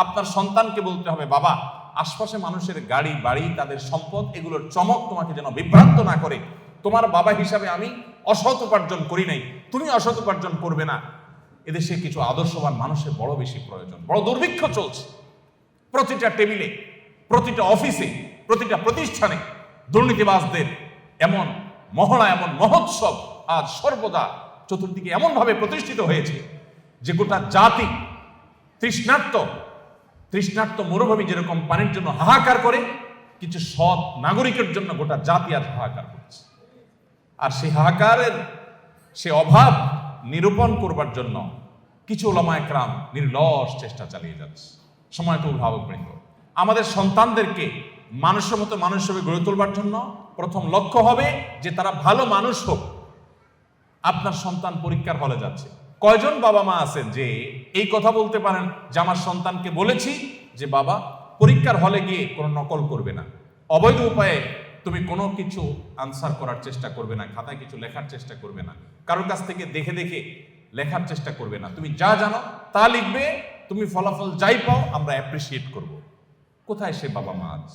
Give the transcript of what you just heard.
আপনার সন্তানকে বলতে হবে, বাবা আশপাশে মানুষের গাড়ি বাড়ি তাদের সম্পদ এগুলোর চমক তোমাকে যেন বিভ্রান্ত না করে। তোমার বাবা হিসাবে আমি অসৎ উপার্জন করি নাই, তুমি অসৎ উপার্জন করবে না। এদেশে কিছু আদর্শবান মানুষের বড় বেশি প্রয়োজন। বড় দুর্ভিক্ষ চলছে প্রতিটা টেবিলে, প্রতিটা অফিসে, প্রতিটা প্রতিষ্ঠানে দুর্নীতিবাজদের এমন মহড়া, এমন মহোৎসব আজ সর্বদা চতুর্দিকে এমন ভাবে প্রতিষ্ঠিত হয়েছে যে গোটা জাতি তৃষ্ণার্ত মরুভূমি যেরকম পানির জন্য হাহাকার করে, কিছু সৎ নাগরিকের জন্য গোটা জাতি আজ হাহাকার করছে। আর সেই হাহাকারের সে অভাব নিরূপণ করবার জন্য কিছু ওলামায়ে কেরাম নির্লস চেষ্টা চালিয়ে যাচ্ছে। সময় তো অভিভাবকবৃন্দ, আমাদের সন্তানদেরকে মানুষের মতো মানুষ হিসেবে গড়ে তোলবার জন্য প্রথম লক্ষ্য হবে যে তারা ভালো মানুষ হোক। আপনার সন্তান পরীক্ষার হলে যাচ্ছে, কয়জন বাবা মা আছেন যে এই কথা বলতে পারেন যে আমার সন্তানকে বলেছি যে বাবা পরীক্ষার হলে গিয়ে কোনো নকল করবে না, অবৈধ উপায়ে তুমি কোনো কিছু আনসার করার চেষ্টা করবে না, খাতায় কিছু লেখার চেষ্টা করবে না, কারোর কাছ থেকে দেখে দেখে লেখার চেষ্টা করবে না, তুমি যা জানো তা লিখবে, তুমি ফলাফল যাই পাও আমরা অ্যাপ্রিসিয়েট করব। কোথায় সে বাবা মা আজ?